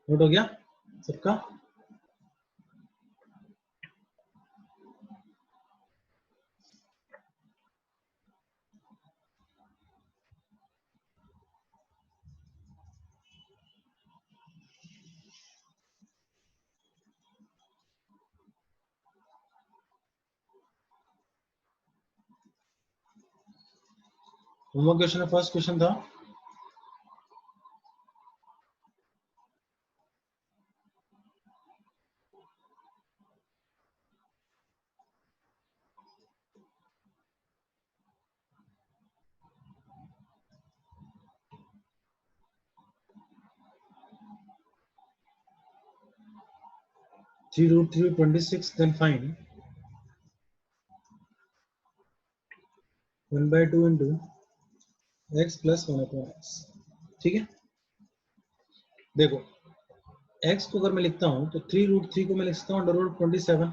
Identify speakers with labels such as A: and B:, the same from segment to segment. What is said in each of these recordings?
A: Note हो गया सबका? होमवर्क क्वेश्चन, फर्स्ट क्वेश्चन था 3 root 3 26, then find 1/2 into x plus 1 upon x। ठीक है, देखो x को अगर मैं लिखता हूं तो 3 रूट 3 को मैं लिखता हूं अंडर रूट 27।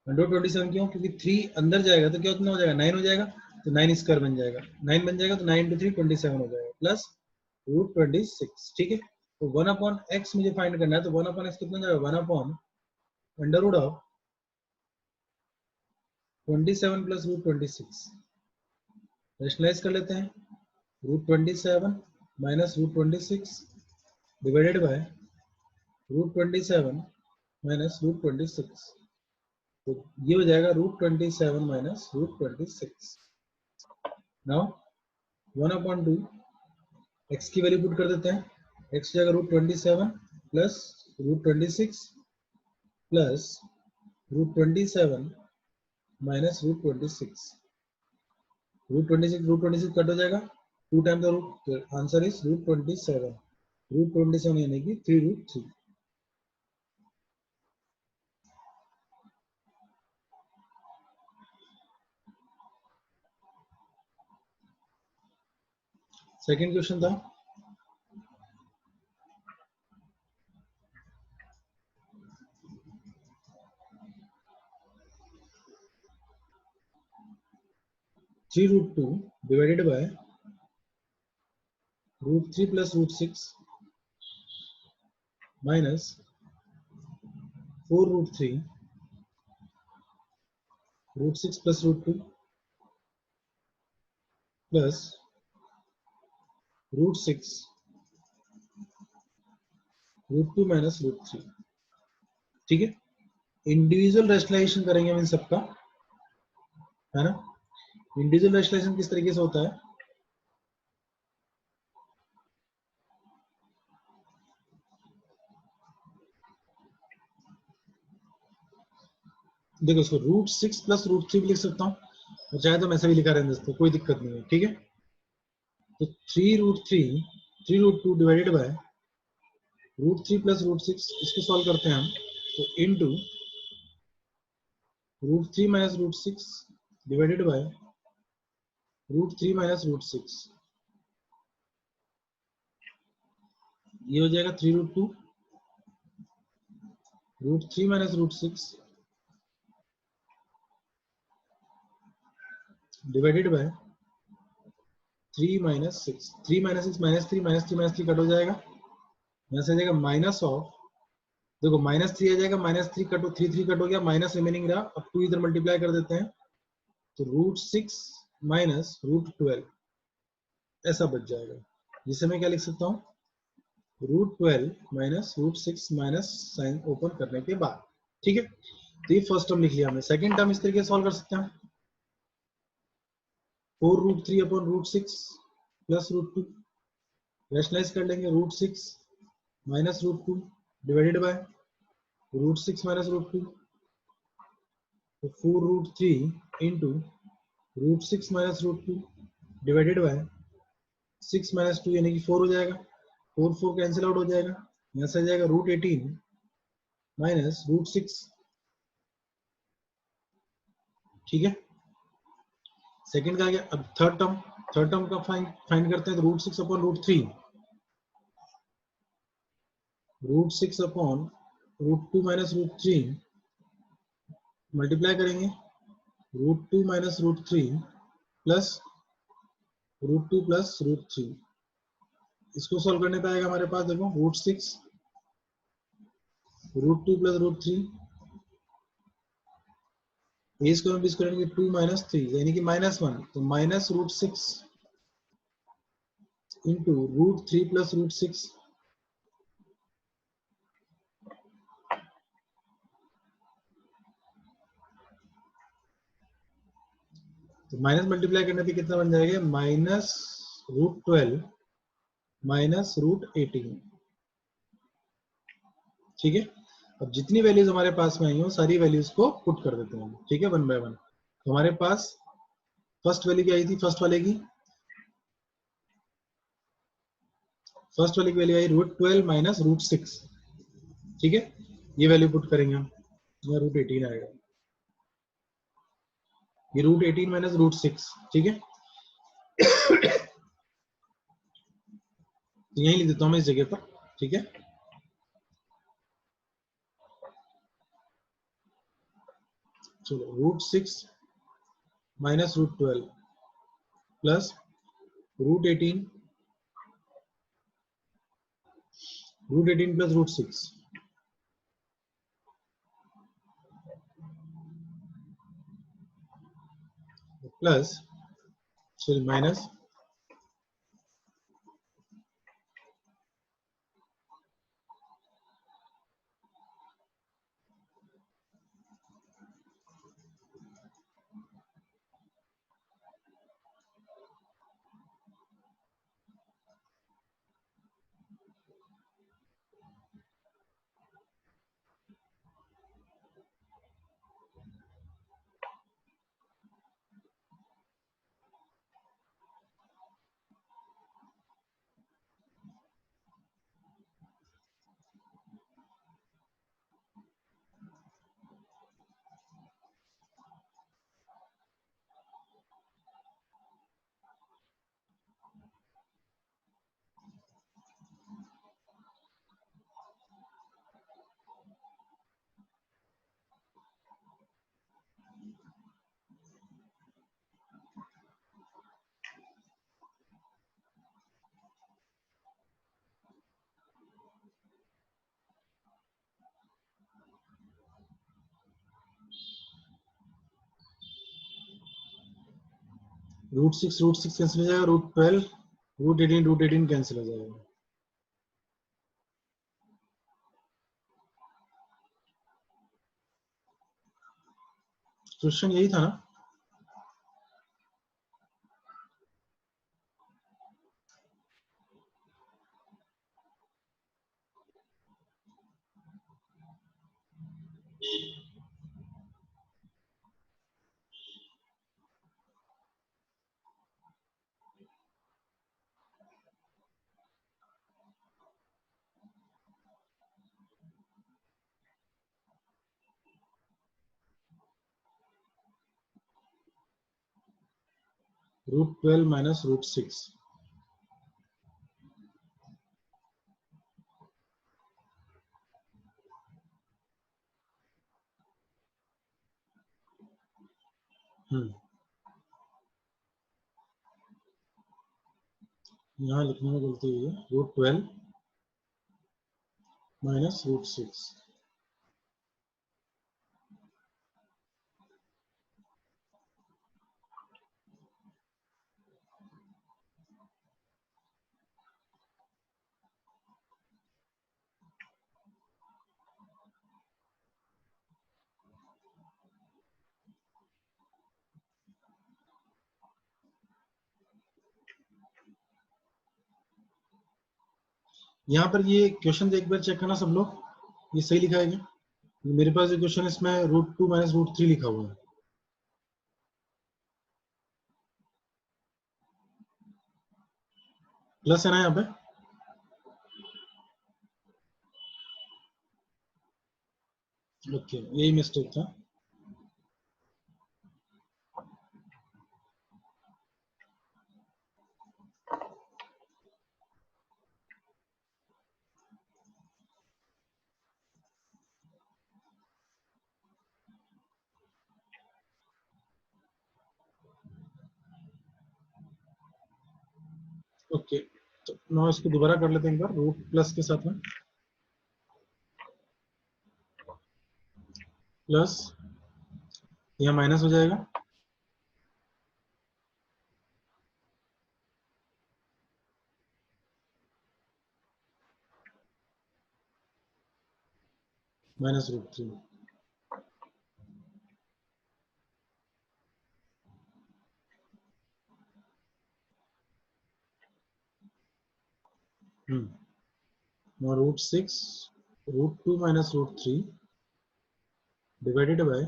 A: अंडर 27 क्यों? क्योंकि 3 अंदर जाएगा तो क्या उतना हो जाएगा, 9 हो जाएगा, तो 9 स्क्वायर बन जाएगा, 9 बन जाएगा तो 9 into 3 27 हो जाएगा प्लस रूट 26। ठीक है, तो 1 अपॉन x मुझे फाइंड करना है, तो 1 अपॉन x कितना हो जाएगा, 1 upon under root of 27 plus root 26। Rationalize कर लेते हैं, root 27 minus root 26 divided by root 27 minus root 26, तो ये हो जाएगा root 27 minus root 26। Now 1 upon 2 x की वैल्यू पुट कर देते हैं, x की जगह root 27 plus root 26 plus root 27 minus root 26। Root 26 cut हो जाएगा, 2 टाइम द रूट, तो आंसर इज रूट 27। रूट 27 यानी कि 3 रूट 3। सेकेंड क्वेश्चन था 3 root 2 divided by root 3 plus root 6 minus 4 root 3 root 6 plus root 2 plus root 6 root 2 minus root 3। ठीक है, individual rationalisation करेंगे हम इन सबका, है ना। इंडिविजुअल रेशनलाइजेशन किस तरीके से होता है, देखो इसको रूट 6 प्लस रूट 3 भी लिख सकता हूँ, और चाहे तो मैं ऐसे भी लिखा रहने दोस्तों, कोई दिक्कत नहीं है। ठीक है, तो 3 root 3 3 root 2 divided by root 3 plus root 6, इसको सॉल्व करते हैं हम, तो into root 3 minus root 6 divided by root 3 minus root 6, ये हो जाएगा 3 root 2 root 3 minus root 6 divided by 3 minus 6। 3 minus 6 minus 3 minus 3 minus 3 cut हो जाएगा, यहाँ से आ जाएगा माइनस ऑफ, देखो माइनस 3 आ जाएगा, माइनस 3 कट 3 कट हो गया, माइनस रिमेनिंग रहा, अब 2 इधर मल्टीप्लाई कर देते हैं, तो रूट 6 माइनस रूट 12 ऐसा बच जाएगा, जिसे मैं क्या लिख सकता हूँ, root 12 minus root 6 minus sign open करने के बाद। ठीक है, तो ये फर्स्ट टर्म लिख लिया हमने। सेकंड टर्म इस तरीके से सॉल्व कर सकते हैं, 4 root 3 upon root 6 plus root 2, rationalize कर लेंगे, root 6 minus root 2 divided by root 6 minus root 2, तो 4 root 3 into root 6 minus root 2 divided by 6 minus 2 यानी कि 4 हो जाएगा, 4 4 कैंसिल आउट हो जाएगा, यहाँ से आ जाएगा रूट 18 माइनस रूट 6। ठीक है, सेकंड का आ गया। अब थर्ड टर्म का फाइंड करते हैं, तो root 6 upon root 3, root 6 upon root 2 minus root 3 multiply करेंगे, root 2 minus root 3 plus root 2 plus root 3, इसको सॉल्व करने पे आएगा हमारे पास, देखो √6 √2 प्लस √3 ए स्क्वायर बी स्क्वायर की 2 माइनस 3 यानी कि -1, तो माइनस √6 इंटू √3 प्लस √6, तो माइनस मल्टीप्लाई करने पे कितना बन जाएगा, -√12 माइनस √18। ठीक है, अब जितनी वैल्यूज हमारे पास में आई हो सारी वैल्यूज को पुट कर देते हैं। ठीक है, वन बाय वन। तो हमारे पास फर्स्ट वैल्यू क्या आई थी, फर्स्ट वाले की वैल्यू आई √12 माइनस √6। ठीक है, ये वैल्यू पुट करेंगे हम, यहाँ √18 आएगा, ये √18 माइनस √6। ठीक है, तो यही लिख देता हूँ मैं इस जगह पर। ठीक है, चलो √6 minus √12 plus √18 plus √6 plus sorry minus √6 cancel हो जाएगा, √12 √18 कैंसिल हो जाएगा। क्वेश्चन यही था ना, √12 माइनस √6। यहाँ लिखने में गलती हुई है, √12 माइनस √6। यहाँ पर ये क्वेश्चन एक बार चेक करना सब लोग, ये सही लिखा है क्या? मेरे पास ये क्वेश्चन इसमें √2 माइनस √3 लिखा हुआ है। प्लस है ना यहाँ पे? ओके, यही मिस्टेक था। ओके, तो ना इसको दोबारा कर लेते हैं एक बार रूट प्लस के साथ में, प्लस यह माइनस हो जाएगा, minus root 3, now root 6 root 2 minus root 3 divided by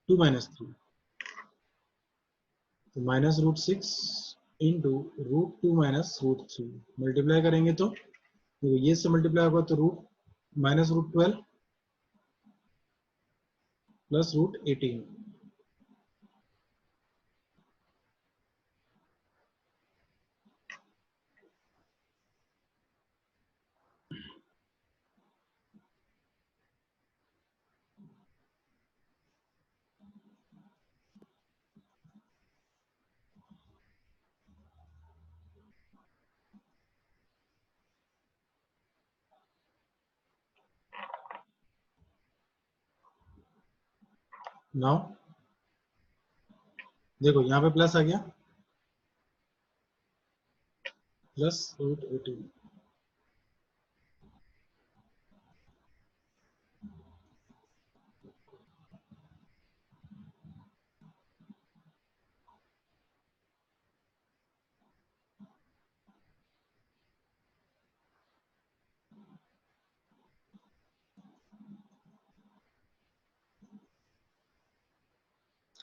A: 2 minus 3, तो minus root 6 into root 2 minus root 3 multiply करेंगे तो देखो ये से मल्टीप्लाई होगा तो root minus root 12 plus root 18। Now देखो यहाँ पे प्लस आ गया, प्लस रूट 18,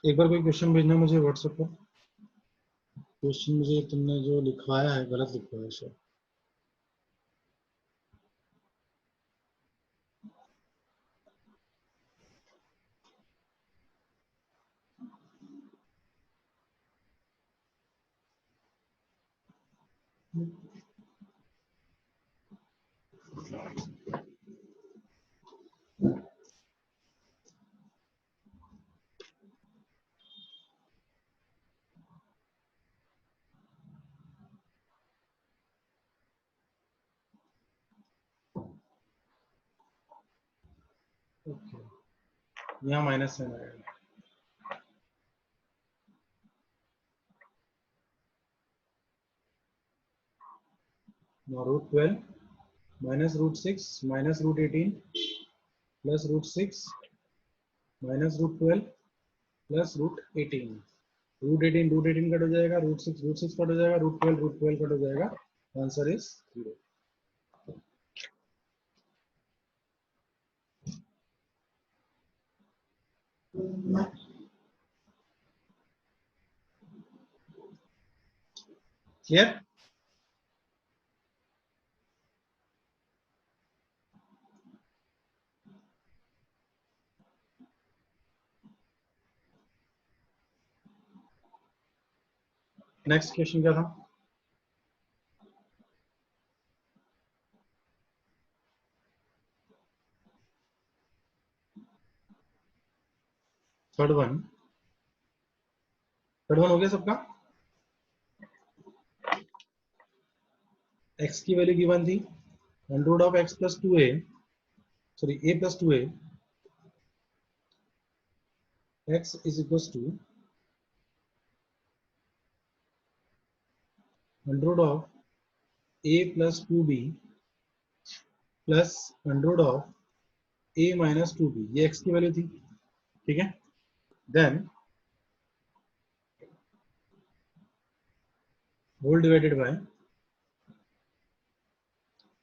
A: एक बार कोई क्वेश्चन भेजना मुझे व्हाट्सएप पर, क्वेश्चन मुझे तुमने जो लिखवाया है गलत लिखवाया है शायद। यहाँ माइनस साइन आएगा, root 12 minus root 6 minus root 18 plus root 6 minus root 12 plus root 18, root 18 cut हो जाएगा, रूट 6 कट हो जाएगा, रूट 12 कट हो जाएगा, answer is 0। Clear? Next question क्या था? थर्ड वन हो गया सबका। x की वैल्यू गिवन थी under of x plus 2a, sorry a plus 2a, x is equal to under of a plus 2b plus under of a minus 2b, ये x की वैल्यू थी, ठीक है। Then whole divided by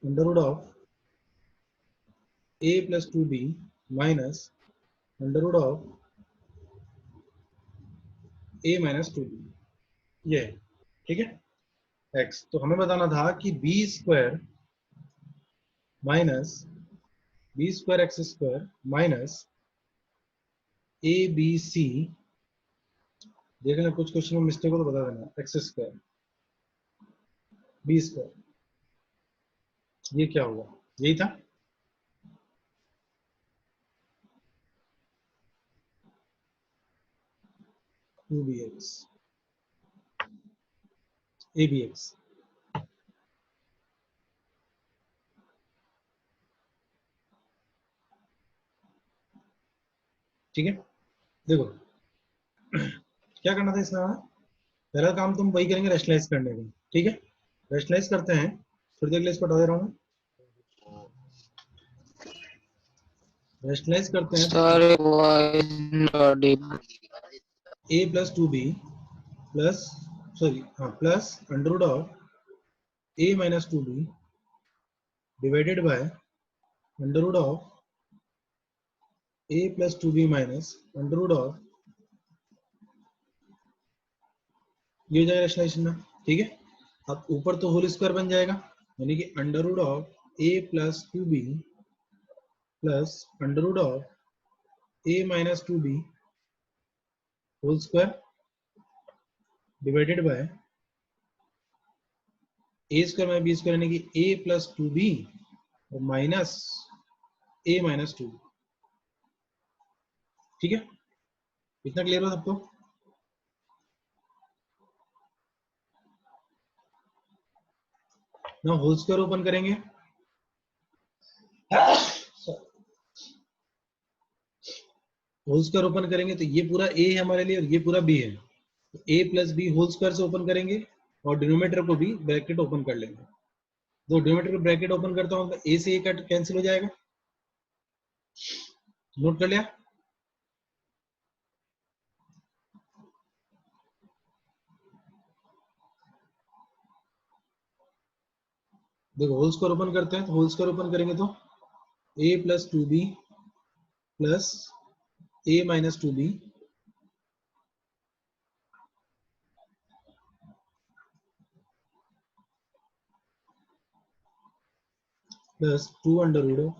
A: under of a plus 2b minus under of a minus 2b, ये ठीक है x। तो हमें बताना था कि b square minus B square X square minus A B C, देखना कुछ क्वेश्चन में मिस्टेक हो तो बता देना, एक्स स्क्वायर बी स्क्वायर, ये क्या हुआ, यही था। Two B X A B X. ठीक है, देखो क्या करना था इसमें हमें, पहला काम तुम वही करेंगे रेशनलाइज करने का। ठीक है, रेशनलाइज करते हैं, थोड़ी देर के लिए इसको हटा दे रहा हूँ। रेशनलाइज करते हैं तो
B: Sorry, voice not audible.
A: A plus two B plus, sorry हाँ, plus under root of A minus two b divided by under root of A plus two b minus under root of, ये हो जाएगा rationalisation में। ठीक है, अब ऊपर तो होल स्क्वायर बन जाएगा, यानी कि under root of A plus two B plus under root of A minus two B whole square divided by A square में बी स्क्वायर, यानी कि ए प्लस टू बी और माइनस ए माइनस टू। ठीक है, इतना clear हो सबको? ना होल स्क्वायर ओपन करेंगे, होल स्क्वायर ओपन करेंगे तो ये पूरा ए है हमारे लिए और ये पूरा बी है, तो a plus B whole square से ओपन करेंगे और डिनोमिनेटर को भी ब्रैकेट ओपन कर लेंगे। तो डिनोमिनेटर को ब्रैकेट ओपन करता हूं तो ए से ए कट कैंसिल हो जाएगा। नोट कर लिया? देखो होल स्क्वायर ओपन करते हैं, तो होल स्क्वायर ओपन करेंगे तो a plus two B plus a minus two B plus two under root of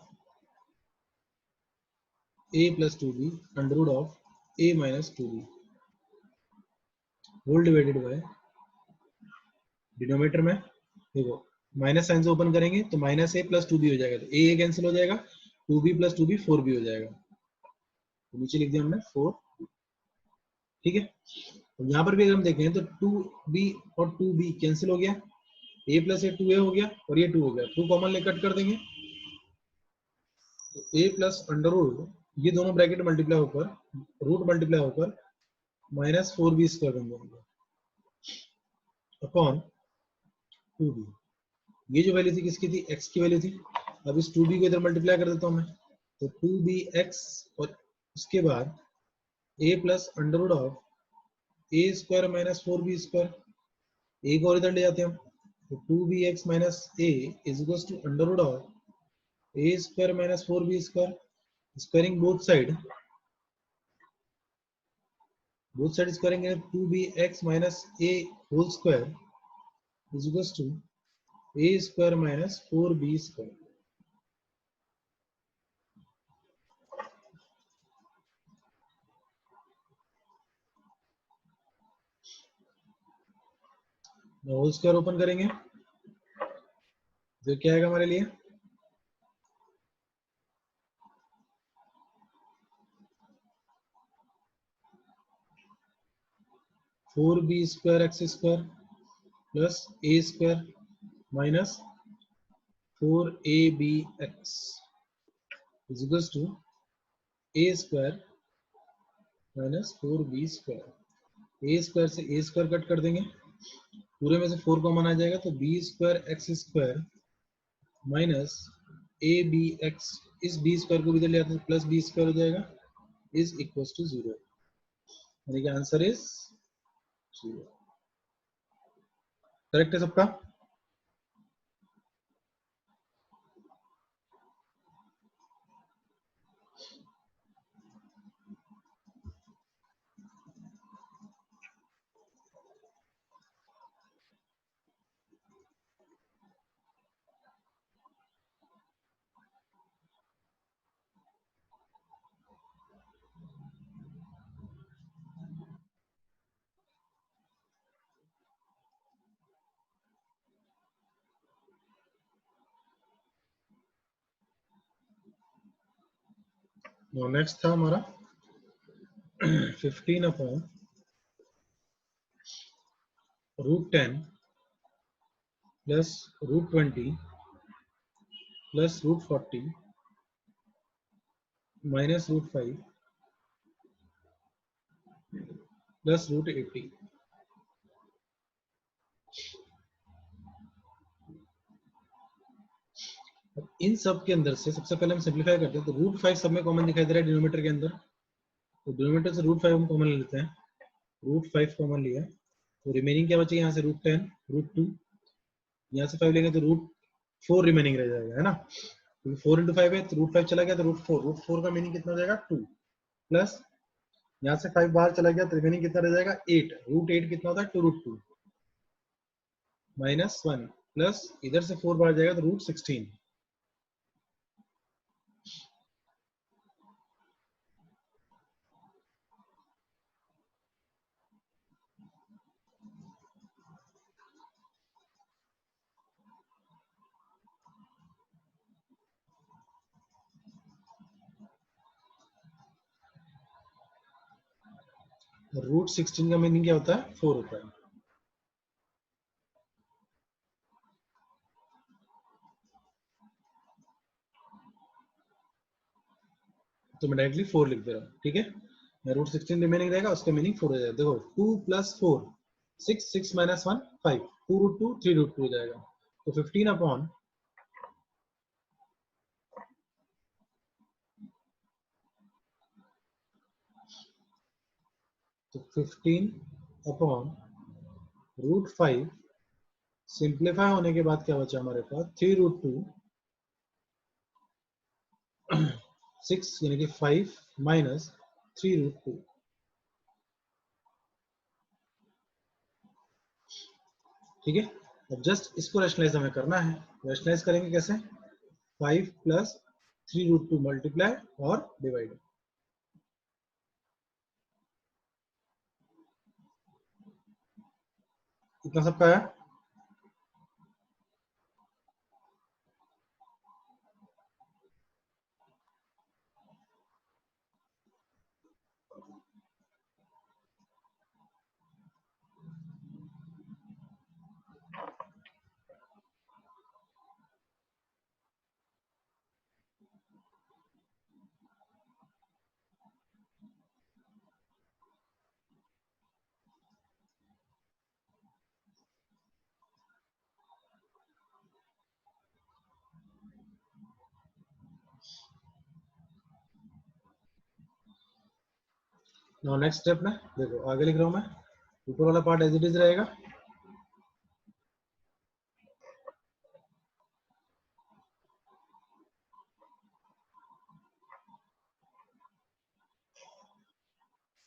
A: A plus two b under root of A minus two B whole divided by denominator में, देखो minus sign से open करेंगे तो minus a plus two b हो जाएगा, तो a cancel हो जाएगा, two B plus two b four b हो जाएगा, तो नीचे लिख दिया हमने फोर। ठीक है, तो यहाँ पर भी अगर हम देखें तो टू बी और टू बी कैंसिल हो गया, ए प्लस ए टू ए हो गया और ये टू हो गया, टू कॉमन ले कट कर देंगे, तो ए प्लस अंडर रूट, ये दोनों ब्रैकेट मल्टीप्लाई होकर रूट मल्टीप्लाई होकर माइनस फोर बी स्क्वायर बन जाएंगे अपॉन टू बी। ये जो वैल्यू थी किसकी थी, एक्स की वैल्यू थी। अब इस टू बी को इधर मल्टीप्लाई कर देता हूँ मैं, तो टू बी एक्स और उसके बाद a plus under root of a square minus four B square, a को और इधर ले जाते हैं हम, तो two B x minus a is equal to under root of a square minus four B square, squaring both side squaring, two B x minus a whole square is equal to A square minus four B square. Whole square open करेंगे तो क्या आएगा हमारे लिए, four B square X square plus A square minus four A B X is equal to A square minus four B square. A square से A square cut कर देंगे, पूरे में से फोर कॉमन आ जाएगा, तो B square X square minus A B X, इस बी स्क्वायर को भी इधर ले आते हैं प्लस बी स्क्वायर हो जाएगा इज इक्वल टू जीरो, यानी कि आंसर इज जीरो। करेक्ट है सबका? नेक्स्ट था हमारा 15 upon root 10 plus √20 plus √40 minus √5 plus √80। अब इन सब के अंदर से सबसे पहले हम सिंप्लीफाई करते हैं, तो √5 सब में कॉमन दिखाई दे रहा है डिनोमिनेटर के अंदर, तो डिनोमिनेटर से √5 हम कॉमन ले लेते हैं, √5 कॉमन लिया, तो रिमेनिंग क्या बचेगा यहाँ से √10 √2, यहाँ से 5 लेंगे तो √4 रिमेनिंग रह जाएगा, है ना, क्योंकि 4 × 5 है तो √5 चला गया तो √4 का मीनिंग कितना हो जाएगा 2, प्लस यहाँ से 5 बाहर चला गया तो रिमेनिंग कितना रह जाएगा 8, √8 कितना होता है 2 √2 -1, प्लस इधर से 4 बाहर जाएगा तो √16। √16 का मीनिंग क्या होता है 4 होता है। तो मैं डायरेक्टली 4 लिख दे रहा हूँ, ठीक है, मैं √16 रिमेनिंग रहेगा, उसका मीनिंग 4 हो जाएगा। देखो 2 + 4 6, 6 - 1 5, 2 √2 3 √2 हो जाएगा, तो 15 अपॉन √5 सिंप्लीफाई होने के बाद क्या बचा हमारे पास 3 √2 6 यानी कि 5 माइनस 3 √2, ठीक है। अब जस्ट इसको रैशनलाइज हमें करना है, रैशनलाइज करेंगे कैसे, 5 + 3 √2 मल्टीप्लाई और डिवाइड, इतना सबका है। नाउ नेक्स्ट स्टेप में देखो आगे लिख रहा हूं मैं, ऊपर वाला पार्ट एज इट इज रहेगा,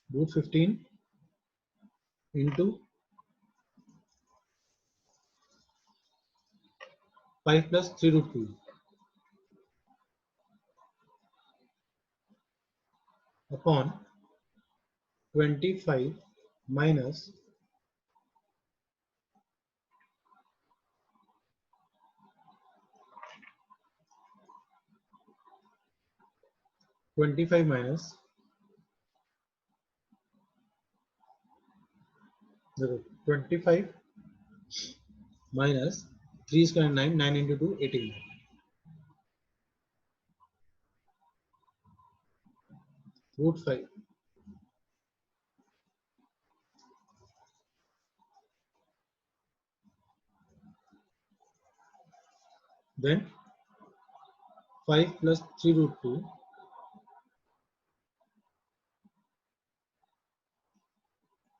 A: √15 इंटू 5 + 3 √2 अपॉन 25 माइनस 25 माइनस, देखो 25 minus 3 square 9, 9 into 2 18, √5 then 5 + 3 √2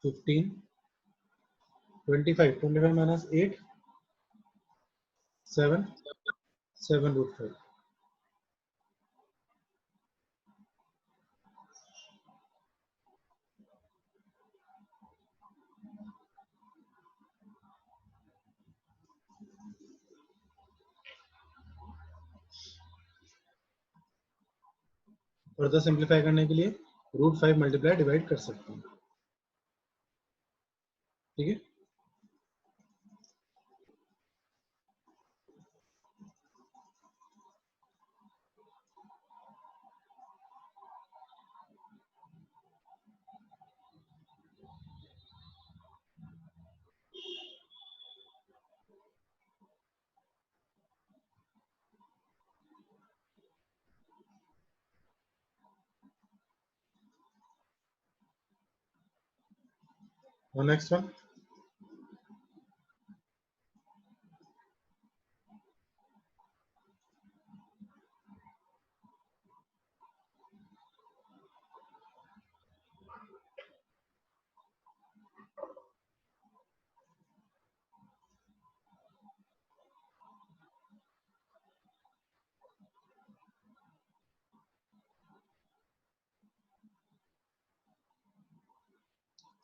A: 15 25 minus 8 7 7 √5। Further simplify करने के लिए √5 मल्टीप्लाई डिवाइड कर सकते हैं, ठीक है। और नेक्स्ट वन,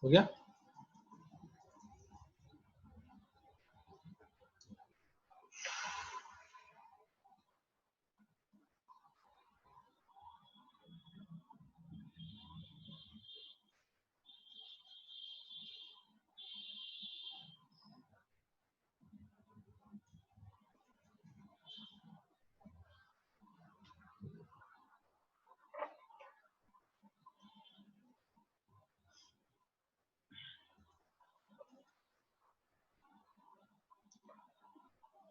A: हो गया?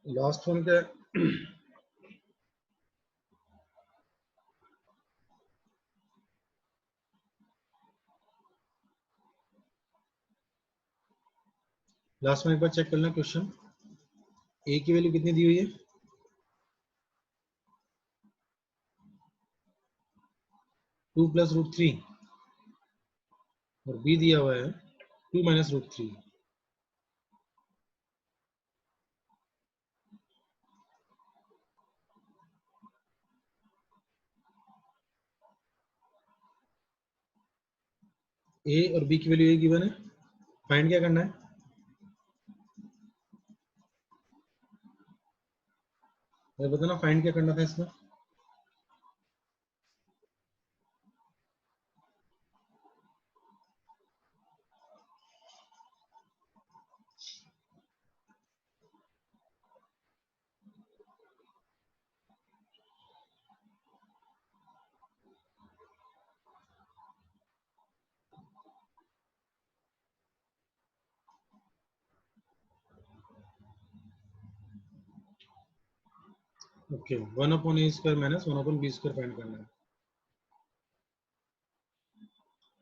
A: लास्ट वन क्या है? लास्ट में एक बार चेक कर लें क्वेश्चन, ए की वैल्यू कितनी दी हुई है? 2 प्लस रूट 3 और बी दिया हुआ है 2 माइनस रूट 3। ए और बी की वैल्यू ए गिवन है, फाइंड क्या करना है? मैं बताना फाइंड क्या करना था इसमें। Okay, 1 upon a square minus 1 upon b square find करना है।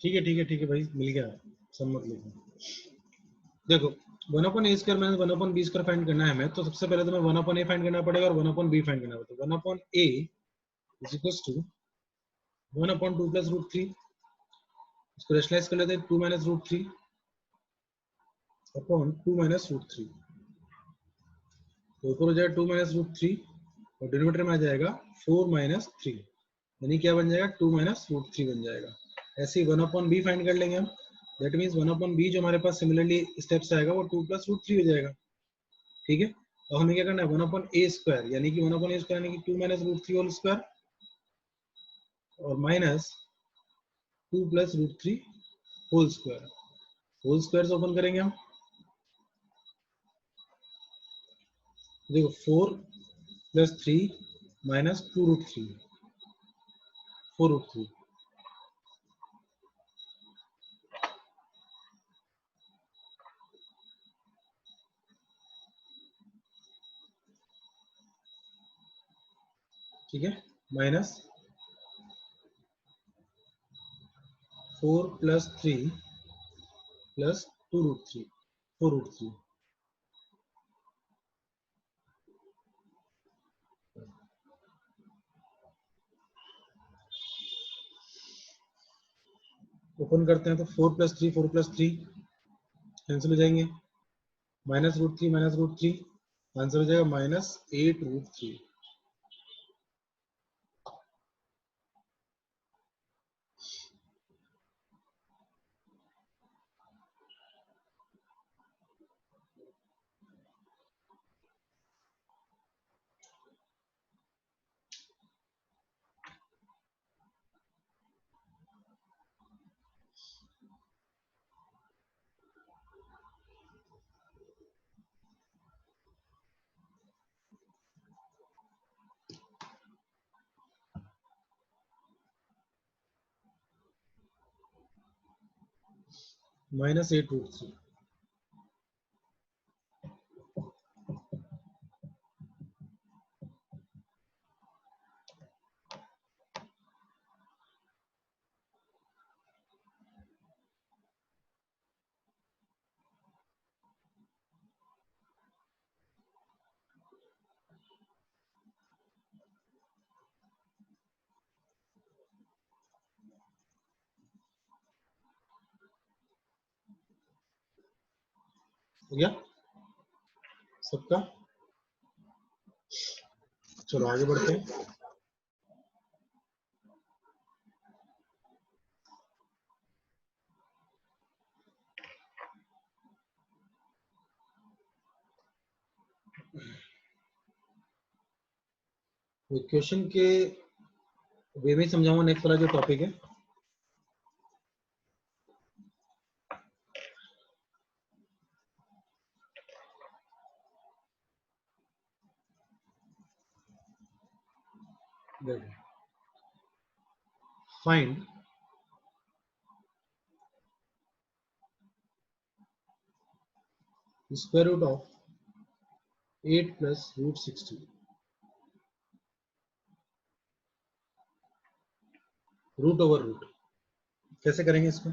A: ठीक है ठीक है ठीक है भाई, मिल गया, सब मत लिखो। देखो 1 upon a square minus 1 upon b square find करना है हमें, तो सबसे पहले तो मैं 1 अपॉन ए फाइंड करना पड़ेगा और 1 अपॉन बी फाइंड करना पड़ेगा। 1 upon A is equal to 1 upon 2 plus root 3, इसको रेशनलाइज कर लेते हैं, 2 minus root 3 upon 2 minus root 3, तो ऊपर हो जाएगा 2 माइनस रूट 3 और डिनोमिनेटर में आ जाएगा 4 माइनस 3, यानी क्या बन जाएगा 2 माइनस रूट 3 बन जाएगा। ऐसे ही 1 अपॉन बी फाइंड कर लेंगे हम, दैट मीन्स 1 अपॉन बी जो हमारे पास सिमिलरली स्टेप्स आएगा वो 2 प्लस रूट 3 हो जाएगा। ठीक है, और हमें क्या करना है 1 अपॉन ए स्क्वायर, यानी कि 1 अपॉन ए स्क्वायर यानी कि 2 माइनस रूट 3 होल स्क्वायर और minus 2 plus root 3 whole square. Whole square से ओपन करेंगे हम, देखो 4 प्लस 3 माइनस 2 रूट 3, 4 रूट 3। ठीक है, minus 4 plus 3 plus 2 root 3, 4 root 3। Open करते हैं तो 4 प्लस 3 कैंसिल हो जाएंगे, माइनस रूट थ्री आंसर हो जाएगा माइनस 8 रूट 3। Minus 8 root 3। हो गया सबका? चलो आगे बढ़ते हैं। क्वेश्चन के वे में समझाऊंगा नेक्स्ट वाला जो टॉपिक है। Find square root of 8 plus root 60। Root over root कैसे करेंगे इसको?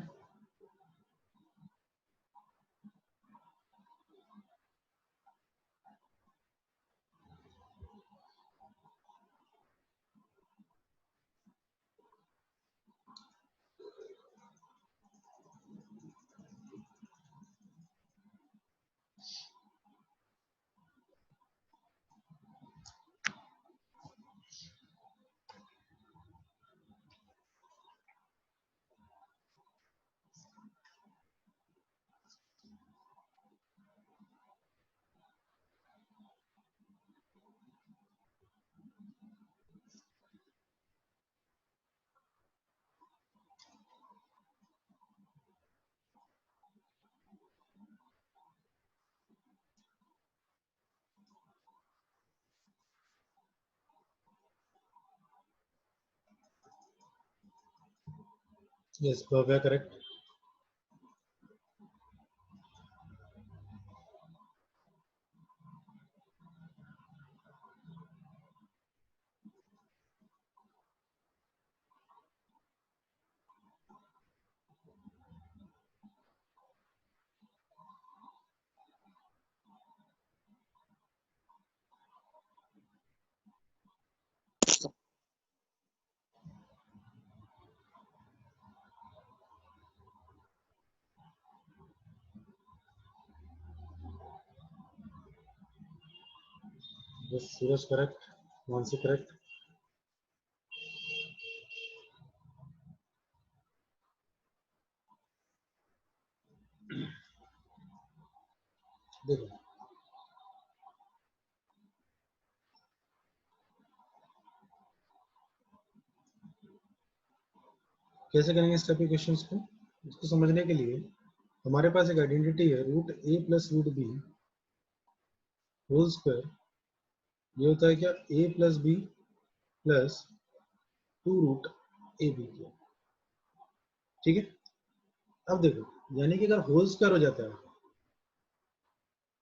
A: Yes Bhavya correct. Yes Suraj correct, Mansi correct. देखो कैसे करेंगे इस टाइप के क्वेश्चंस को? इसको समझने के लिए हमारे पास एक आइडेंटिटी है root a plus root b whole square. ये होता है क्या? A plus B plus 2 root A B के। ठीक है, अब देखो यानी कि अगर होल स्क्वायर हो जाता है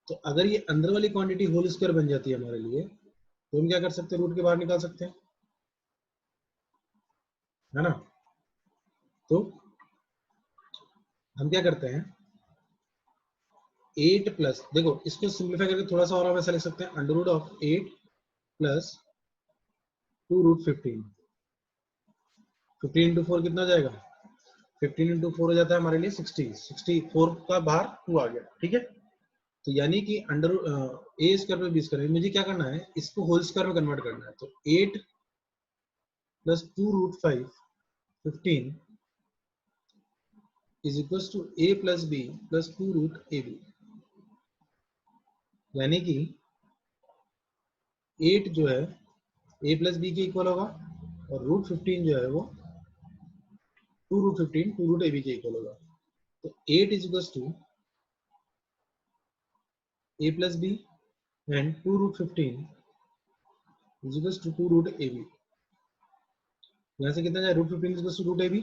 A: तो अगर ये अंदर वाली क्वांटिटी होल स्क्वायर बन जाती है हमारे लिए तो हम क्या कर सकते हैं? रूट के बाहर निकाल सकते हैं, है ना? तो हम क्या करते हैं 8 प्लस, देखो इसको सिंप्लीफाई करके थोड़ा सा और हम ऐसा लिख सकते हैं under root of 8 plus 2 root 15। 15 into 4 कितना हो जाएगा? 15 इंटू 4 हो जाता है हमारे लिए 60। 64 का बाहर 2 आ गया। ठीक है, तो यानी कि अंडर ए स्क्वायर पे बी स्क्वायर, मुझे क्या करना है इसको होल स्क्वायर में कन्वर्ट करना है। तो 8 plus 2 root 5 15 is equal to A plus B plus 2 root A B. यानी कि 8 जो है ए प्लस बी के इक्वल होगा और रूट 15 जो है वो 2 रूट 15 2 रूट ए बी के इक्वल होगा। तो 8 is equal to a plus b and 2 root 15 is equals to 2 root ab। यहाँ से कितना जाए? Root 15 is equals to root ab,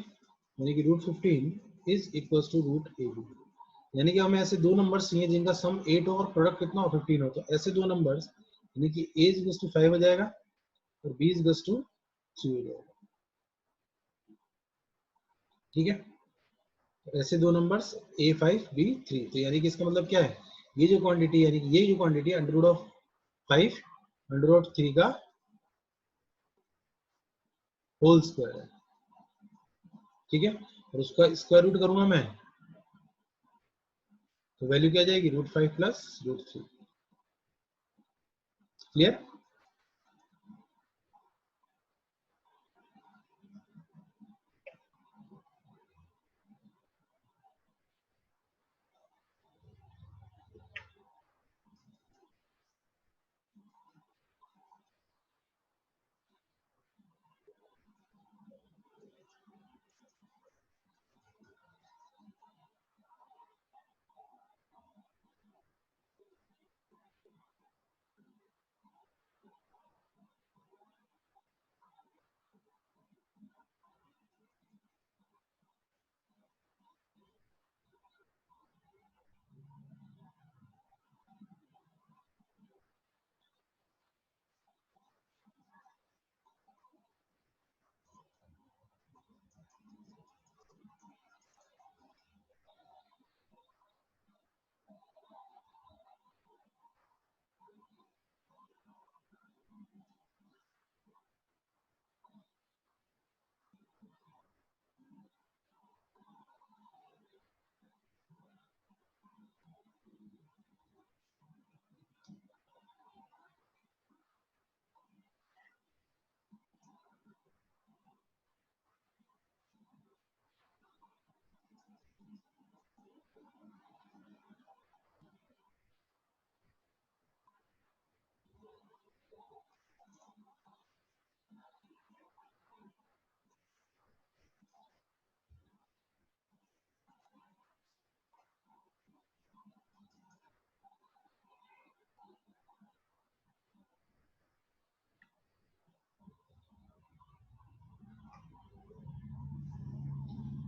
A: यानी कि root 15 is equals to root ab। यानी कि हमें ऐसे दो नंबर्स चाहिए जिनका सम 8 हो और प्रोडक्ट कितना हो? 15 हो। तो ऐसे दो नंबर्स यानी कि a is equals to 5 हो जाएगा और b is equals to 3 हो जाएगा। ठीक है, तो ऐसे दो नंबर्स a5 b3। तो यानी कि इसका मतलब क्या है? ये जो क्वांटिटी यानी कि ये जो quantity under root of 5 under root 3 का होल स्क्वायर है। ठीक है, और उसका स्क्वायर रूट करूंगा मैं तो वैल्यू क्या आ जाएगी √5 प्लस √3। क्लियर?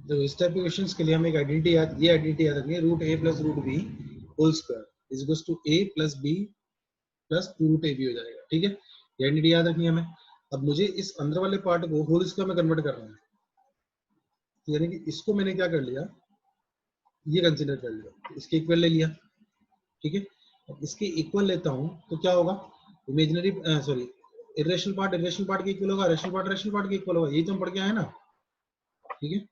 A: तो इस टाइप के क्वेश्चंस के लिए हम एक आइडेंटिटी ये आइडेंटिटी याद रखेंगे √a plus √b whole square is equals to a plus b plus 2 √ab हो जाएगा। ठीक है, ये आइडेंटिटी याद रखनी है हमें। अब मुझे इस अंदर वाले पार्ट को होल स्क्वायर में कन्वर्ट करना है, यानी कि इसको मैंने क्या कर लिया, ये कंसीडर कर लिया, तो इसके इक्वल ले लिया। ठीक है, अब इसके इक्वल लेता हूं तो क्या होगा, इमेजिनरी सॉरी इरेशनल पार्ट के इक्वल होगा, रेशनल पार्ट के इक्वल होगा, यही तो हम पढ़ के आए ना। ठीक है,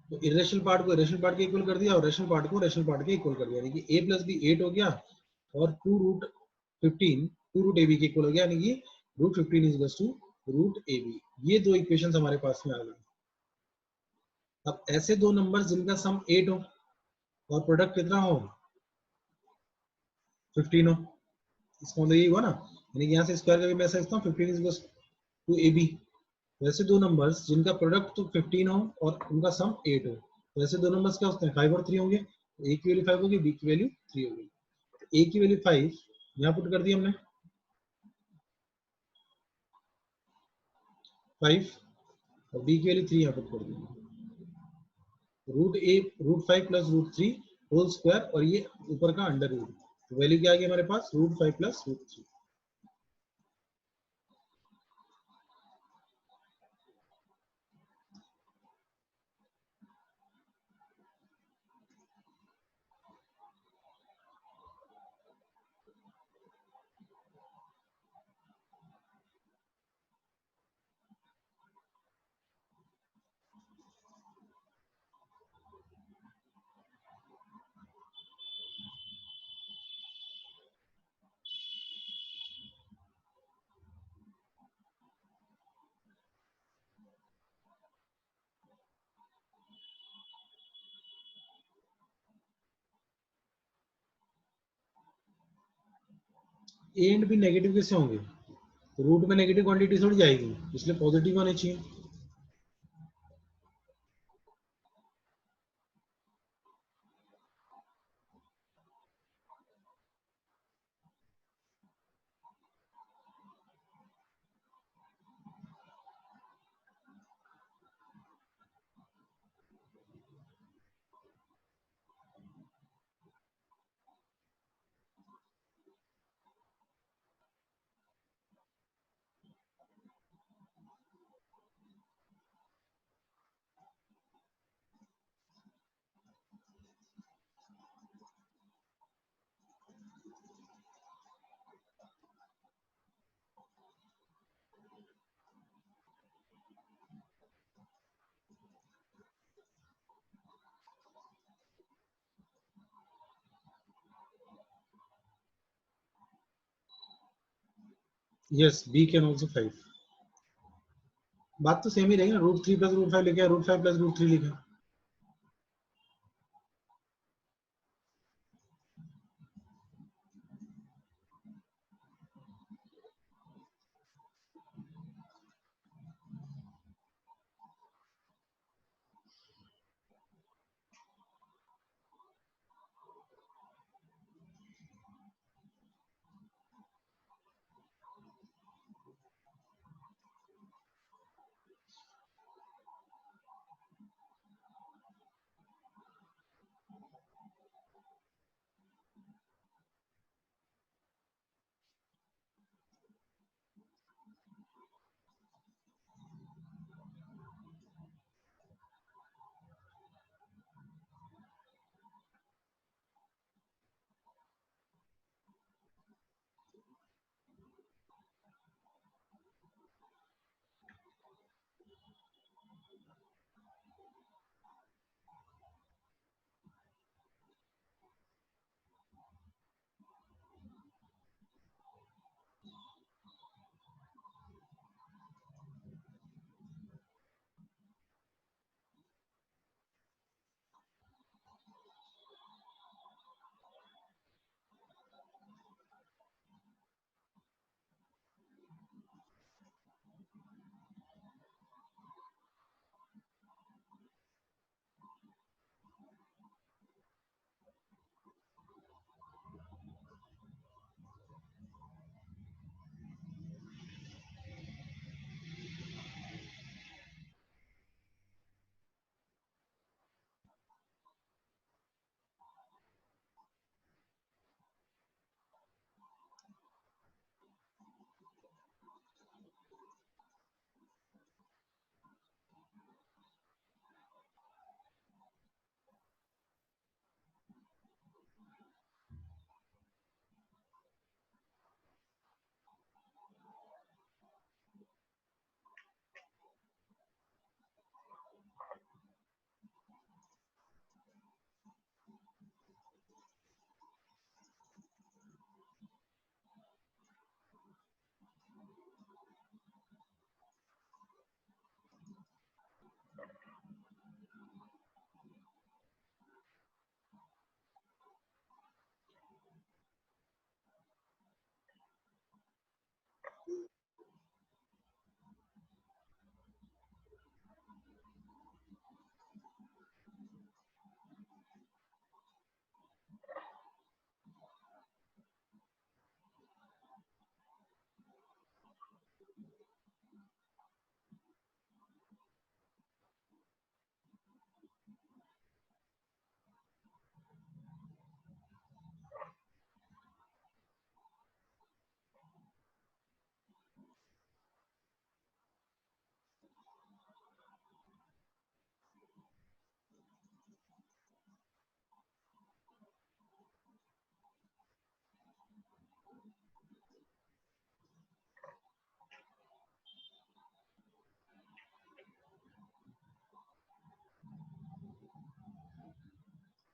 A: तो इरेशनल पार्ट को इरेशनल पार्ट के इक्वल कर दिया और रेशनल पार्ट को रेशनल पार्ट के इक्वल कर दिया, यानी कि a प्लस बी 8 हो गया और 2√15 2√ab के इक्वल हो गया, यानी कि √15 इज इक्वल टू √ab। ये दो इक्वेशंस हमारे पास में आ गई। अब ऐसे दो नंबर्स जिनका सम 8 हो और प्रोडक्ट कितना हो 15 हो, इसका मतलब यही हुआ ना, यानी कि यहाँ से स्क्वायर करके मैं ऐसा लिखता हूँ 15 इज इक्वल टू ab। वैसे दो नंबर्स जिनका प्रोडक्ट तो 15 हो और उनका सम 8 हो, वैसे दो नंबर्स क्या होते हैं 5 और 3 होंगे, तो a की वैल्यू 5 होगी, b की वैल्यू 3 होगी। तो a की वैल्यू 5 यहाँ पुट कर दी हमने 5 और b की वैल्यू 3 यहाँ पुट कर दी, √5 प्लस √3 होल स्क्वायर और ये ऊपर का अंडर रूट, तो वैल्यू क्या आ गई हमारे पास √5 plus √3। A and B negative कैसे होंगे, तो रूट में नेगेटिव क्वांटिटी थोड़ी जाएगी, इसलिए पॉजिटिव होने चाहिए। यस बी कैन ऑल्सो 5, बात तो सेम ही रहेगी ना, √3 प्लस √5 लिखा है, √5 प्लस √3 लिखा है।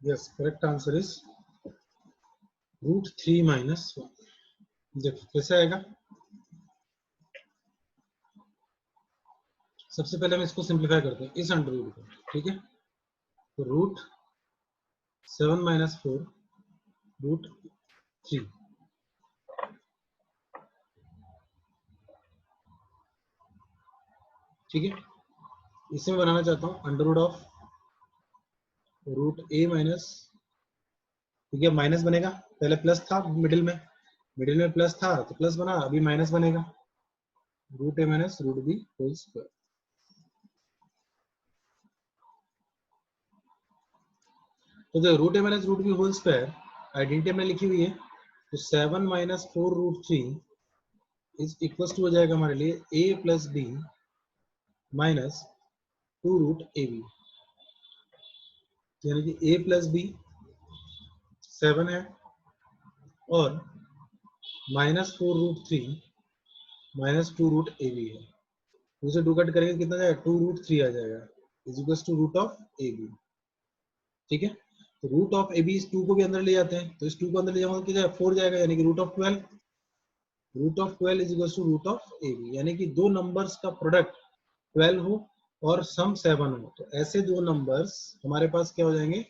A: Yes correct answer is √3 minus 1। देखो कैसे आएगा, सबसे पहले हम इसको सिंप्लीफाई करते हैं इस अंडर रूट को, ठीक है। तो √7 माइनस 4 √3, ठीक है। इसे मैं बनाना चाहता हूँ under root of √a minus, ठीक है, माइनस बनेगा, पहले प्लस था मिडिल में प्लस था तो प्लस बना, अभी माइनस बनेगा, √a minus √b whole square. तो जो √a minus √b whole square identity में लिखी हुई है, तो 7 माइनस 4 √3 इज इक्वल टू हो जाएगा हमारे लिए a plus b minus 2 √ab, यानी कि a प्लस b 7 है और माइनस 4 √3 माइनस 2 √ab है। उसे टू कट करेंगे कितना जाएगा, 2 √3 आ जाएगा, is equal to root of ab, ठीक है। तो रूट ऑफ ab इस 2 को भी अंदर ले जाते हैं, तो इस 2 को अंदर ले जाओगे क्या जाएगा, 4 जाएगा, यानी कि √12, root of 12 is equal to root of a B, यानी कि दो नंबर्स का प्रोडक्ट 12 हो और सम 7 हो, तो ऐसे दो नंबर्स हमारे पास क्या हो जाएंगे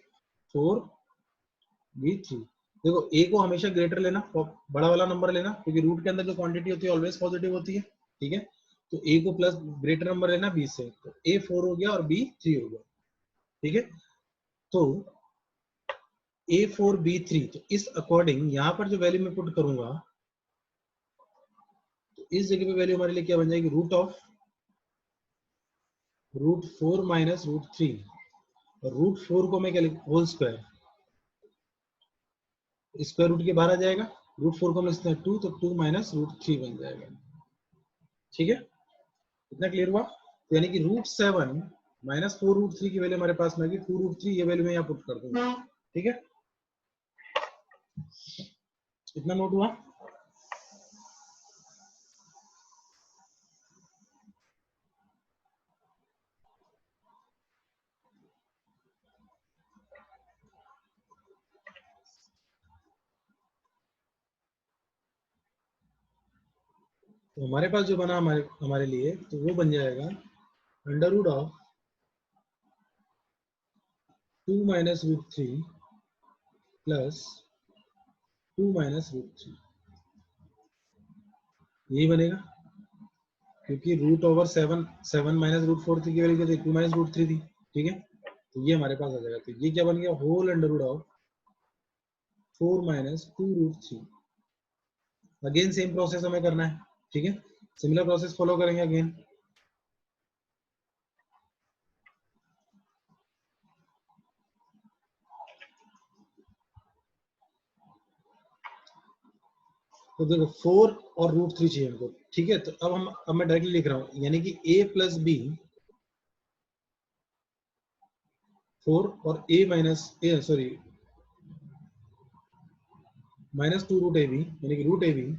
A: 4b3। देखो ए को हमेशा ग्रेटर लेना, बड़ा वाला नंबर लेना, क्योंकि रूट के अंदर जो क्वांटिटी होती है ऑलवेज पॉजिटिव होती है, ठीक है। तो ए को प्लस ग्रेटर नंबर लेना बी से, तो ए 4 हो गया और बी 3 हो गया, ठीक है। तो A4 B3, तो इस अकॉर्डिंग यहाँ पर जो वैल्यू मैं पुट करूंगा, तो इस जगह पे वैल्यू हमारे लिए क्या बन जाएगी, रूट 4 माइनस रूट 3, और रूट 4 को मैं क्या लिख, होल स्क्वायर, स्क्वायर रूट के बाहर आ जाएगा, रूट 4 को हम लिखते हैं 2, तो 2 माइनस रूट 3 बन जाएगा, ठीक है। इतना क्लियर हुआ? तो यानी कि रूट 7 माइनस 4 रूट 3 की वैल्यू हमारे पास में आएगी 2 रूट 3, ये वैल्यू मैं यहाँ पुट कर दूंगा, ठीक है। इतना नोट हुआ? तो हमारे पास जो बना हमारे हमारे लिए, तो वो बन जाएगा under root of 2 minus root 3 plus 2 minus root 3, यही बनेगा, क्योंकि रूट ओवर 7 7 माइनस रूट 4 की वैल्यू क्या थी, 2 माइनस रूट 3 थी, ठीक है। तो ये हमारे पास आ जाएगा, तो ये क्या बन गया, whole under root of 4 minus 2 root 3। Again same process हमें करना है, ठीक है, सिमिलर प्रोसेस फॉलो करेंगे अगेन। तो देखो 4 और रूट 3 चाहिए हमको, ठीक है। तो अब मैं डायरेक्टली लिख रहा हूं, यानी कि a प्लस बी 4 और a minus a sorry minus 2 root A B, यानी कि रूट ए बी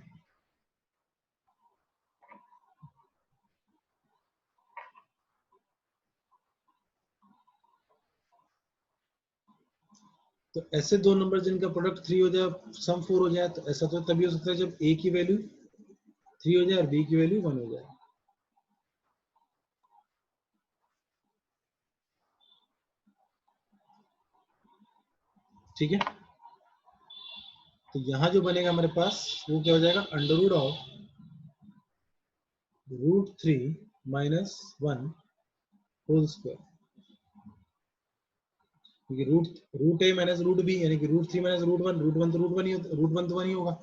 A: तो ऐसे दो नंबर जिनका प्रोडक्ट 3 हो जाए, सम 4 हो जाए, तो ऐसा तो तभी हो सकता है जब a की वैल्यू 3 हो जाए और b की वैल्यू 1 हो जाए, ठीक है। तो यहां जो बनेगा हमारे पास वो क्या हो जाएगा, under root of root 3 minus 1 whole square, क्योंकि root a minus root b, यानी कि रूट 3 माइनस रूट 1, रूट 1 तो रूट 1 ही रूट 1 तो 1 ही होगा।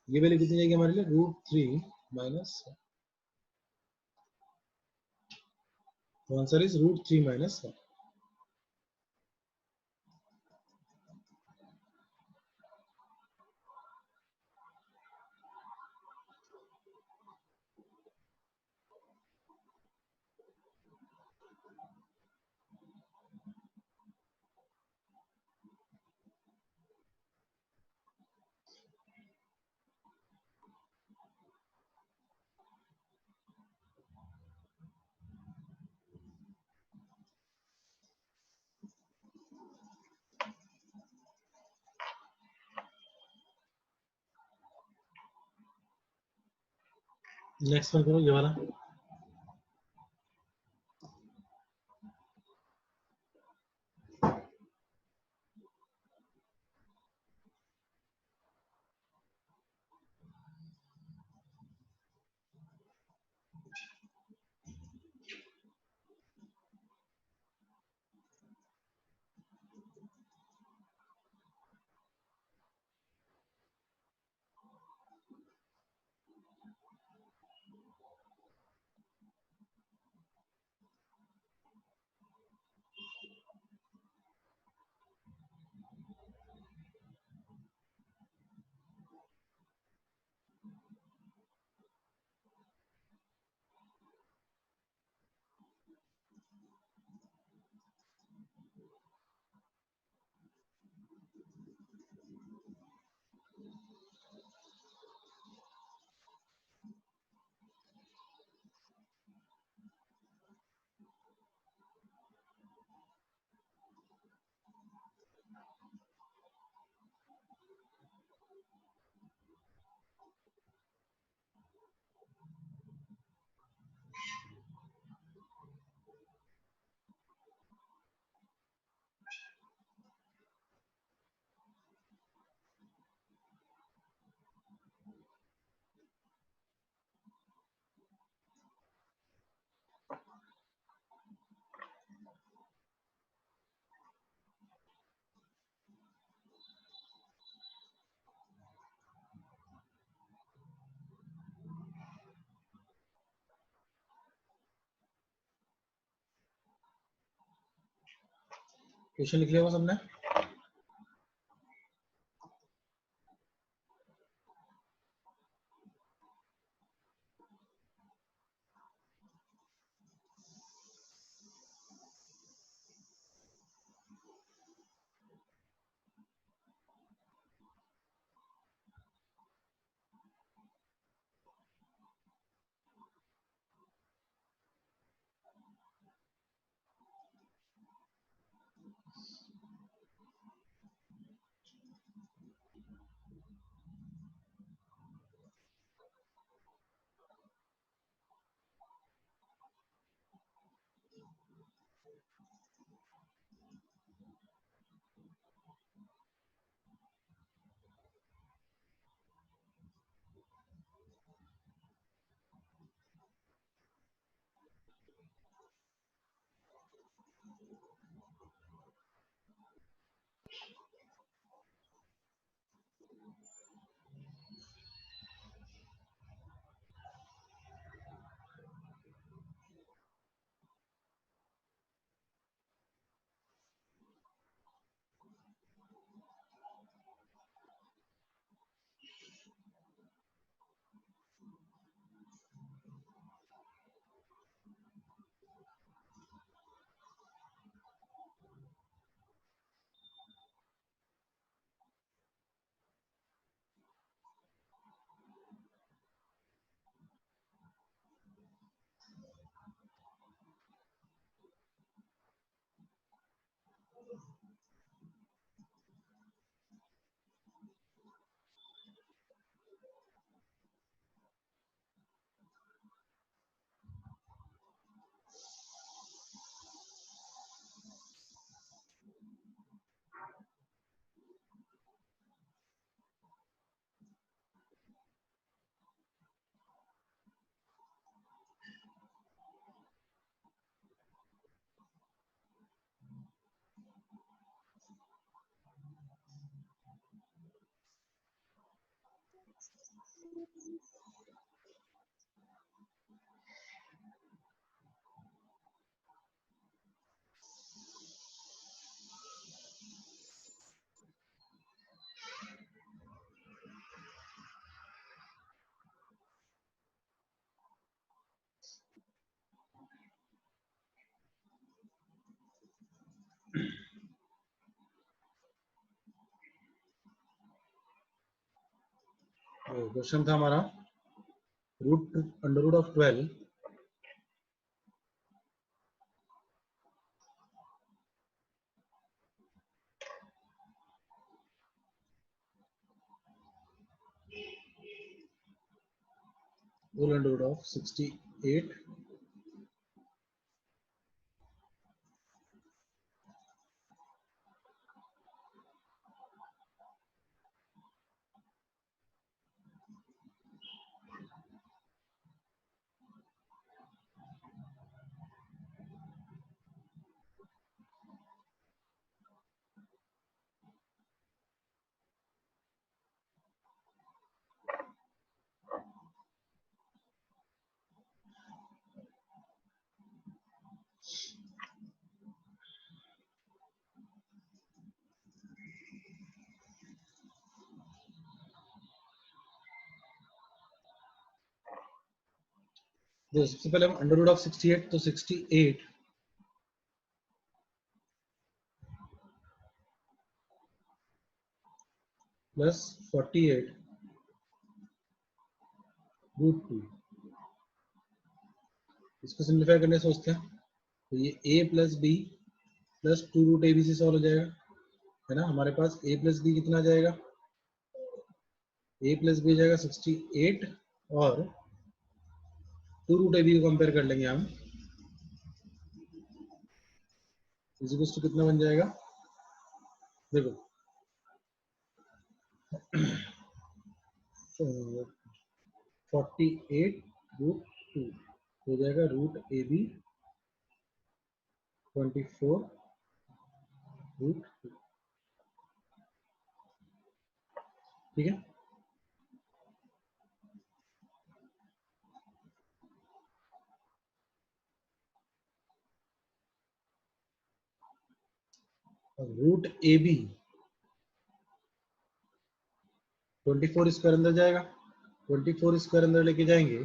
A: ये वैल्यू कितनी जाएगी हमारे लिए, रूट 3 माइनस 1, तो answer is root 3 minus 1। Next one करो ये वाला। क्वेश्चन लिख लिया होगा सबने? क्वेश्चन था हमारा root under root of 12 whole under root of 68 तो सबसे पहले हम अंडर रूट ऑफ 68 तो 68 प्लस 48 रूट 2 इसको सिंप्लीफाई करने सोचते हैं तो ये a plus B plus 2 root A b से सॉल्व हो जाएगा है ना। हमारे पास a प्लस बी कितना आ जाएगा, a प्लस बी जाएगा 68 और 2 रूट ए बी को कंपेयर कर लेंगे हम, इज टू कितना बन जाएगा देखो 48 रूट 2 हो जाएगा रूट ए बी 24 रूट 2। ठीक है, रूट ए बी 24 स्क्वायर अंदर जाएगा, 24 स्क्वायर अंदर लेके जाएंगे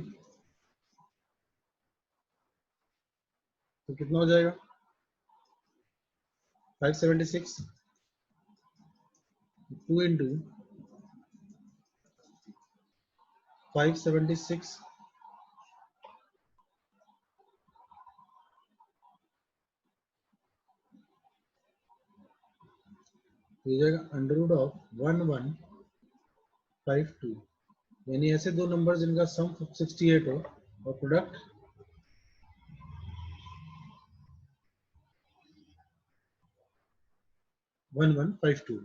A: तो कितना हो जाएगा 576, 2 इंटू 576 हो जाएगा अंडर रूट ऑफ 1152, यानी ऐसे दो नंबर जिनका सम 68 हो और प्रोडक्ट 1152।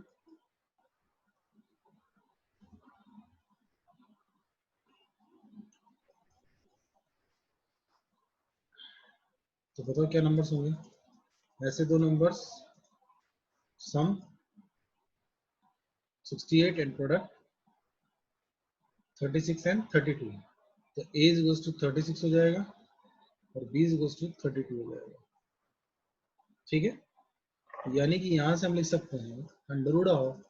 A: तो बताओ क्या नंबर्स होंगे ऐसे दो numbers, sum 68 and product 36 and 32। तो a इज इक्वल्स टू 36 हो जाएगा और b इज इक्वल्स टू 32 हो जाएगा। ठीक है, यानी कि यहां से हम लिख सकते हैं under root of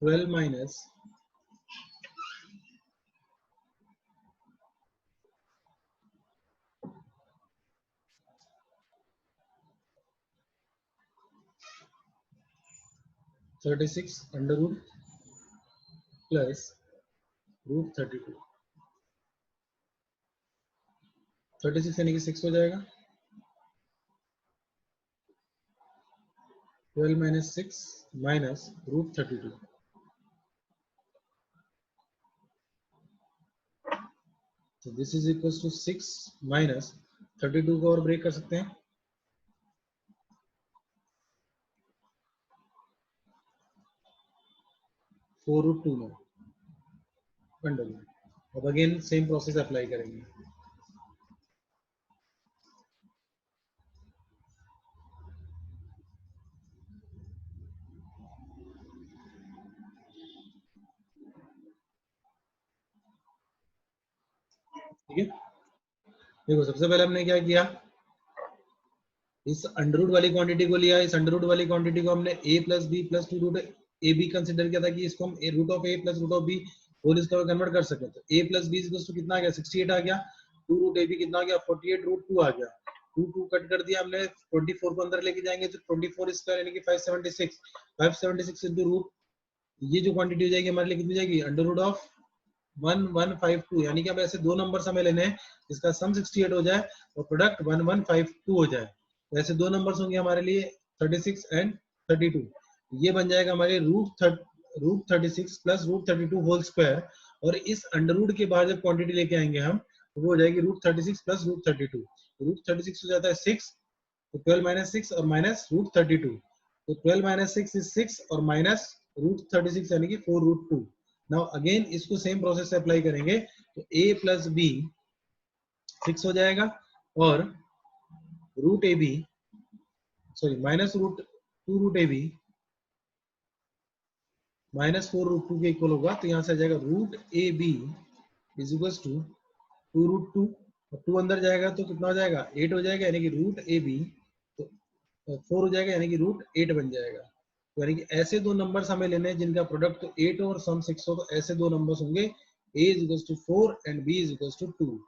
A: 12 minus 36 under root plus root 32। 36 यानी कि 6 हो जाएगा, 12 माइनस 6 माइनस रूट 32। तो this is equal to 6 minus 32 को और ब्रेक कर सकते हैं, 4 रूट 2 में अंडर रूट। अब अगेन सेम प्रोसेस अप्लाई करेंगे। ठीक है, देखो सबसे पहले हमने क्या किया, इस अंडर रूट वाली क्वांटिटी को लिया, इस अंडर रूट वाली क्वांटिटी को हमने a plus B plus two root A b consider किया था कि इसको हम root of A plus root of b whole square convert कर सके। तो a प्लस बी तो कितना आ गया 68 आ गया, 2 रूट ए बी कितना आ गया 48 रूट 2 आ गया, 2 2 कट कर दिया हमने, 24 को अंदर लेके जाएंगे तो 24 स्क्वायर यानी कि 576, 576 इनटू रूट, ये जो क्वांटिटी हो जाएगी हमारे लिए कितनी जाएगी अंडर रूट ऑफ 1152, यानी कि अब ऐसे दो नंबर हमें लेने हैं जिसका सम 68 हो जाए और प्रोडक्ट 1152 हो जाए। तो ऐसे दो नंबर्स होंगे हमारे लिए 36 एंड 32। ये बन जाएगा हमारे root 36 plus root 32 whole square, और इस अंडर रूट के बाद जब क्वांटिटी लेके आएंगे हम तो वो हो जाएगी रूट 36 प्लस रूट 32। रूट 36 हो जाता है 6, तो 12 माइनस 6 और माइनस रूट 32, तो 12 माइनस 6 इज 6 और माइनस रूट 36 यानी कि 4 रूट 2। नाउ अगेन इसको सेम प्रोसेस से अप्लाई करेंगे तो a प्लस बी 6 हो जाएगा और रूट ए b sorry minus root 2 root ए बी माइनस 4 रूट 2 के इक्वल होगा, तो यहां से आ जाएगा root A b is equal to 2 root 2, और 2 अंदर जाएगा तो कितना हो जाएगा 8 हो जाएगा, यानी कि रूट ए बी तो 4 हो जाएगा यानी कि रूट 8 बन जाएगा। तो यानी कि ऐसे दो नंबर्स हमें लेने हैं जिनका प्रोडक्ट तो 8 और सम 6 हो, तो ऐसे दो नंबर्स होंगे a is equals to 4 and b is equals to 2।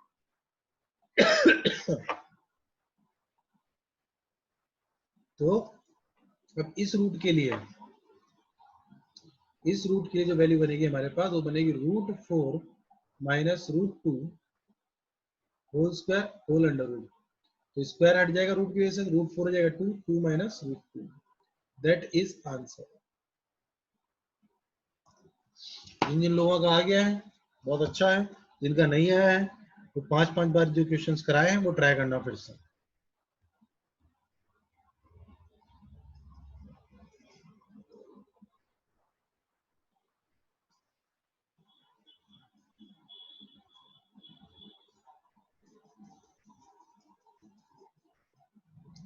A: तो अब इस रूट के लिए जो वैल्यू बनेगी हमारे पास वो बनेगी root 4 minus root 2 whole square whole under root. तो स्क्वायर हट जाएगा रूट की वजह से, रूट 4 हो जाएगा 2, 2 minus root 2। That is answer. जिन लोगों का आ गया है बहुत अच्छा है, जिनका नहीं आया है तो 5-5 बार जो क्वेश्चंस कराए हैं वो ट्राई करना फिर से।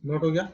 A: नोट हो गया?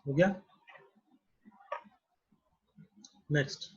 A: हो गया। नेक्स्ट,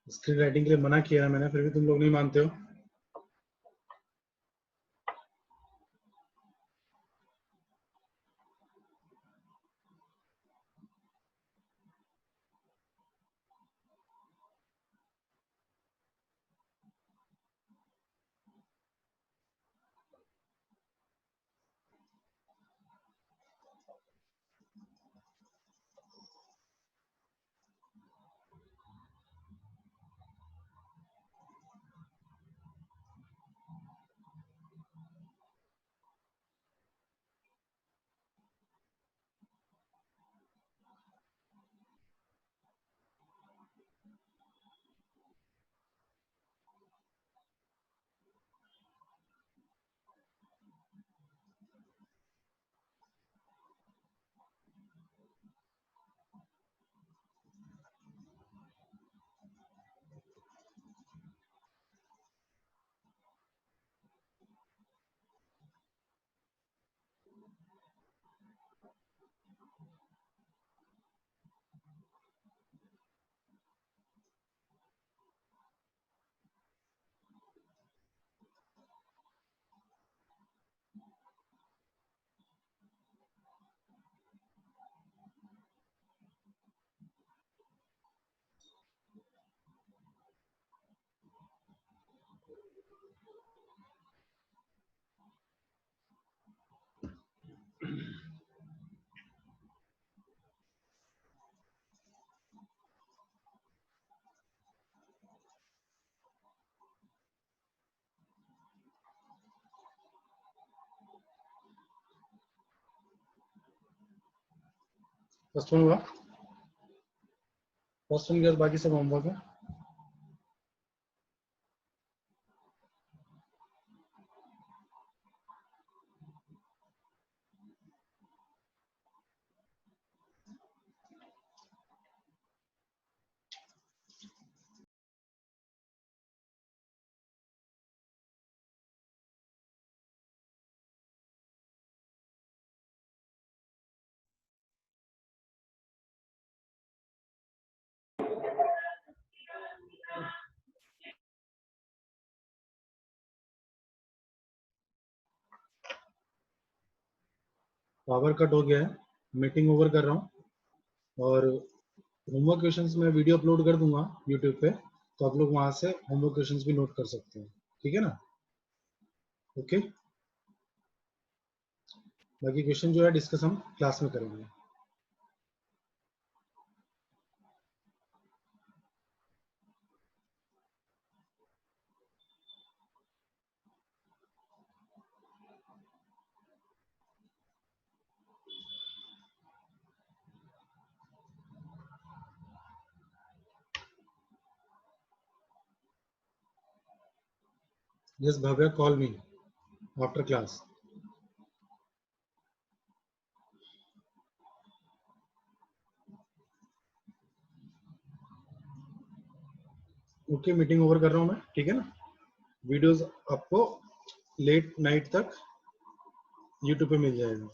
A: स्क्रीन राइटिंग के लिए मना किया है मैंने, फिर भी तुम लोग नहीं मानते हो। फर्स्ट वन हुआ, फर्स्ट वन के बाद बाकी सब होमवर्क है। पावर कट हो गया है, मीटिंग ओवर कर रहा हूँ और होमवर्क क्वेश्चंस में वीडियो अपलोड कर दूंगा यूट्यूब पे, तो आप लोग वहां से होमवर्क क्वेश्चंस भी नोट कर सकते हैं, ठीक है ना। ओके, बाकी क्वेश्चन जो है डिस्कस हम क्लास में करेंगे। Yes, Bhavya, call me after class. Okay, meeting over कर रहा हूँ मैं, ठीक है ना। वीडियोस आपको लेट नाइट तक यूट्यूब पे मिल जाएगा।